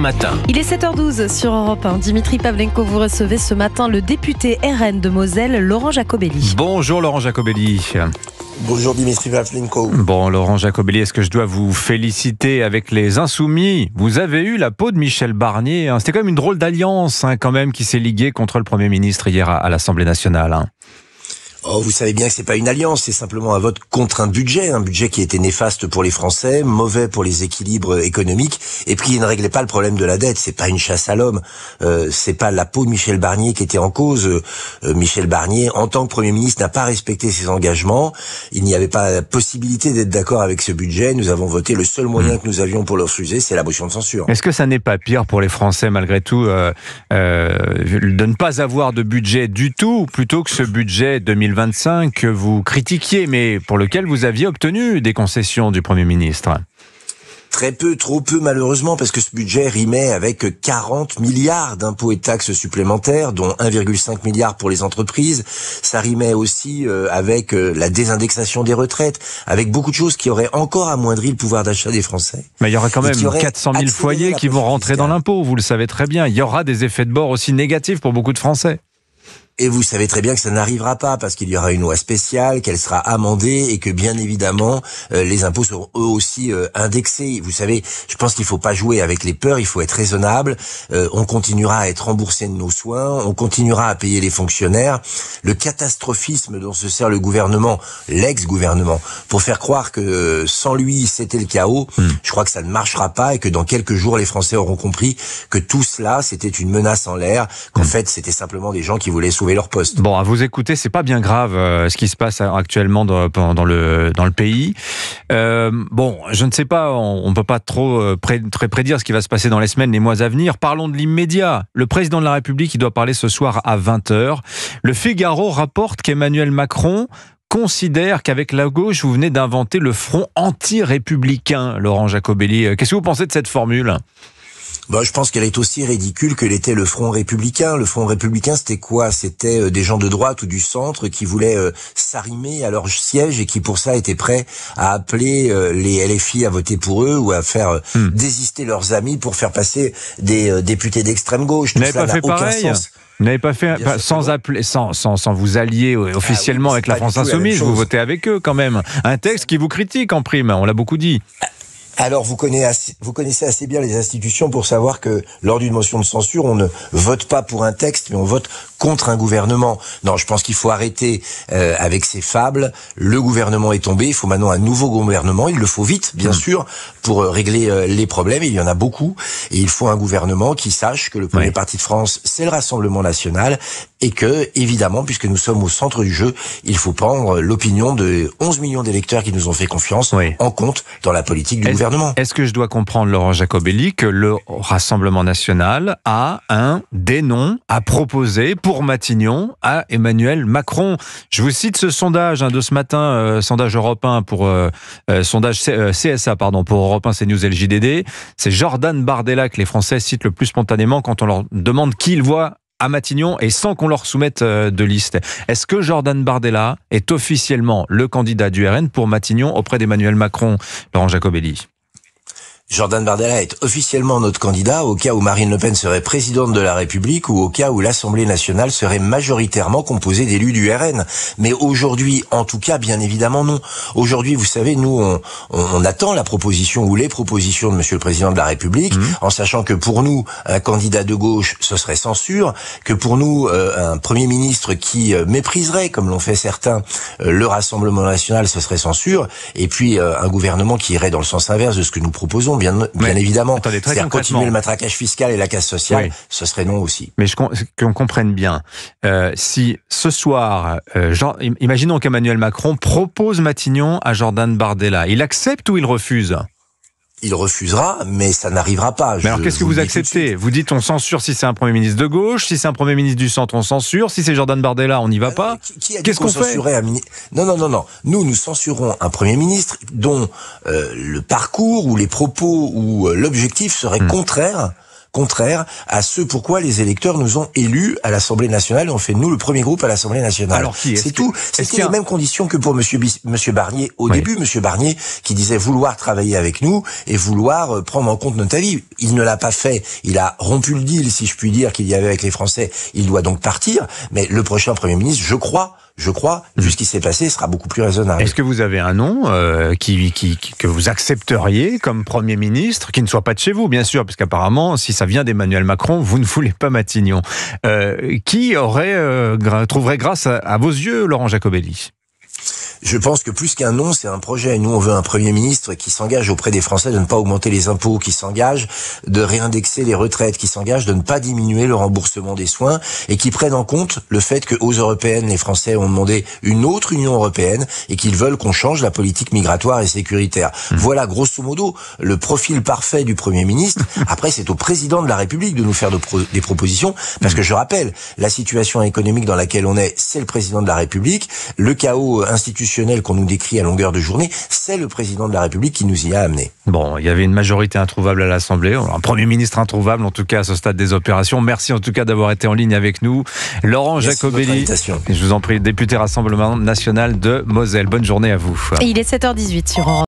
matin. Il est 7h12 sur Europe 1. Dimitri Pavlenko, vous recevez ce matin le député RN de Moselle, Laurent Jacobelli. Bonjour Laurent Jacobelli. Bonjour Dimitri Pavlenko. Bon Laurent Jacobelli, est-ce que je dois vous féliciter avec les Insoumis? Vous avez eu la peau de Michel Barnier. C'était quand même une drôle d'alliance quand même qui s'est liguée contre le Premier ministre hier à l'Assemblée nationale. Oh, vous savez bien que c'est pas une alliance, c'est simplement un vote contre un budget qui était néfaste pour les Français, mauvais pour les équilibres économiques, et puis il ne réglait pas le problème de la dette. C'est pas une chasse à l'homme, c'est pas la peau de Michel Barnier qui était en cause. Michel Barnier, en tant que Premier ministre, n'a pas respecté ses engagements. Il n'y avait pas la possibilité d'être d'accord avec ce budget. Nous avons voté. Le seul moyen que nous avions pour le refuser, c'est la motion de censure. Est-ce que ça n'est pas pire pour les Français malgré tout de ne pas avoir de budget du tout, plutôt que ce budget 2025 que vous critiquiez, mais pour lequel vous aviez obtenu des concessions du Premier ministre? Très peu, trop peu malheureusement, parce que ce budget rimait avec 40 milliards d'impôts et de taxes supplémentaires, dont 1,5 milliard pour les entreprises. Ça rimait aussi avec la désindexation des retraites, avec beaucoup de choses qui auraient encore amoindri le pouvoir d'achat des Français. Mais il y aura quand même 400 000 foyers qui vont rentrer dans l'impôt, vous le savez très bien. Il y aura des effets de bord aussi négatifs pour beaucoup de Français. Et vous savez très bien que ça n'arrivera pas parce qu'il y aura une loi spéciale, qu'elle sera amendée et que bien évidemment les impôts seront eux aussi indexés. Vous savez, je pense qu'il faut pas jouer avec les peurs, il faut être raisonnable. On continuera à être remboursé de nos soins, on continuera à payer les fonctionnaires. Le catastrophisme dont se sert le gouvernement, l'ex-gouvernement, pour faire croire que sans lui c'était le chaos, je crois que ça ne marchera pas et que dans quelques jours les Français auront compris que tout cela c'était une menace en l'air, qu'en fait c'était simplement des gens qui voulaient sauver leur poste. Bon, à vous écouter, c'est pas bien grave ce qui se passe actuellement dans le pays. Bon, je ne sais pas, on peut pas trop prédire ce qui va se passer dans les semaines, les mois à venir. Parlons de l'immédiat. Le président de la République, il doit parler ce soir à 20h. Le Figaro rapporte qu'Emmanuel Macron considère qu'avec la gauche, vous venez d'inventer le front anti-républicain, Laurent Jacobelli. Qu'est-ce que vous pensez de cette formule ? Je pense qu'elle est aussi ridicule que l'était le Front républicain. Le Front républicain, c'était quoi? C'était des gens de droite ou du centre qui voulaient s'arrimer à leur siège et qui pour ça étaient prêts à appeler les LFI à voter pour eux ou à faire désister leurs amis pour faire passer des députés d'extrême gauche. Vous n'avez pas fait pareil? Vous n'avez pas fait sans vous allier officiellement avec la France Insoumise, vous votez avec eux quand même. Un texte qui vous critique en prime, on l'a beaucoup dit. Alors, vous connaissez assez bien les institutions pour savoir que lors d'une motion de censure, on ne vote pas pour un texte, mais on vote contre un gouvernement. Non, je pense qu'il faut arrêter avec ces fables. Le gouvernement est tombé, il faut maintenant un nouveau gouvernement. Il le faut vite, bien sûr, pour régler les problèmes. Il y en a beaucoup. Et il faut un gouvernement qui sache que le premier parti de France, c'est le Rassemblement national. Et que, évidemment, puisque nous sommes au centre du jeu, il faut prendre l'opinion de 11 millions d'électeurs qui nous ont fait confiance en compte dans la politique du gouvernement. Est-ce que je dois comprendre, Laurent Jacobelli, que le Rassemblement national a des noms à proposer pour Matignon à Emmanuel Macron? Je vous cite ce sondage de ce matin, sondage Europe 1 sondage CSA pour Europe 1, CNews et le JDD. C'est Jordan Bardella que les Français citent le plus spontanément quand on leur demande qui ils voient à Matignon et sans qu'on leur soumette de liste. Est-ce que Jordan Bardella est officiellement le candidat du RN pour Matignon auprès d'Emmanuel Macron, Laurent Jacobelli? Jordan Bardella est officiellement notre candidat au cas où Marine Le Pen serait présidente de la République ou au cas où l'Assemblée nationale serait majoritairement composée d'élus du RN. Mais aujourd'hui, en tout cas, bien évidemment non. Aujourd'hui, vous savez, nous, on attend la proposition ou les propositions de Monsieur le Président de la République, en sachant que pour nous, un candidat de gauche, ce serait censure, que pour nous, un Premier ministre qui mépriserait, comme l'ont fait certains, le Rassemblement national, ce serait censure, et puis un gouvernement qui irait dans le sens inverse de ce que nous proposons. Bien évidemment. Attendez, c'est-à-dire continuer le matraquage fiscal et la casse sociale, ce serait non aussi. Mais qu'on comprenne bien, si ce soir, imaginons qu'Emmanuel Macron propose Matignon à Jordan Bardella, il accepte ou il refuse ? Il refusera, mais ça n'arrivera pas. Mais alors qu'est-ce que vous acceptez? Vous dites on censure si c'est un Premier ministre de gauche, si c'est un Premier ministre du centre on censure, si c'est Jordan Bardella on n'y va pas. Qu'est-ce qu'on fait? Non. Nous censurons un Premier ministre dont le parcours ou les propos ou l'objectif serait contraire contraire à ce pourquoi les électeurs nous ont élus à l'Assemblée nationale et ont fait de nous le premier groupe à l'Assemblée nationale. Alors c'est tout. C'était les mêmes conditions que pour monsieur Barnier au début. Monsieur Barnier qui disait vouloir travailler avec nous et vouloir prendre en compte notre avis. Il ne l'a pas fait. Il a rompu le deal, si je puis dire, qu'il y avait avec les Français. Il doit donc partir. Mais le prochain Premier ministre, je crois, vu ce qui s'est passé, sera beaucoup plus raisonnable. Est-ce que vous avez un nom que vous accepteriez comme Premier ministre, qui ne soit pas de chez vous, bien sûr, parce qu'apparemment, si ça vient d'Emmanuel Macron, vous ne voulez pas Matignon. Qui trouverait grâce à vos yeux Laurent Jacobelli ? Je pense que plus qu'un nom, c'est un projet. Nous, on veut un Premier ministre qui s'engage auprès des Français de ne pas augmenter les impôts, qui s'engage de réindexer les retraites, qui s'engage de ne pas diminuer le remboursement des soins et qui prenne en compte le fait qu'aux Européennes, les Français ont demandé une autre Union européenne et qu'ils veulent qu'on change la politique migratoire et sécuritaire. Voilà, grosso modo, le profil parfait du Premier ministre. Après, c'est au Président de la République de nous faire des propositions parce que je rappelle, la situation économique dans laquelle on est, c'est le Président de la République. Le chaos institutionnel qu'on nous décrit à longueur de journée, c'est le Président de la République qui nous y a amenés. Bon, il y avait une majorité introuvable à l'Assemblée, un Premier ministre introuvable en tout cas à ce stade des opérations. Merci en tout cas d'avoir été en ligne avec nous. Laurent Jacobelli, je vous en prie, député Rassemblement National de Moselle. Bonne journée à vous. Et il est 7h18 sur Europe.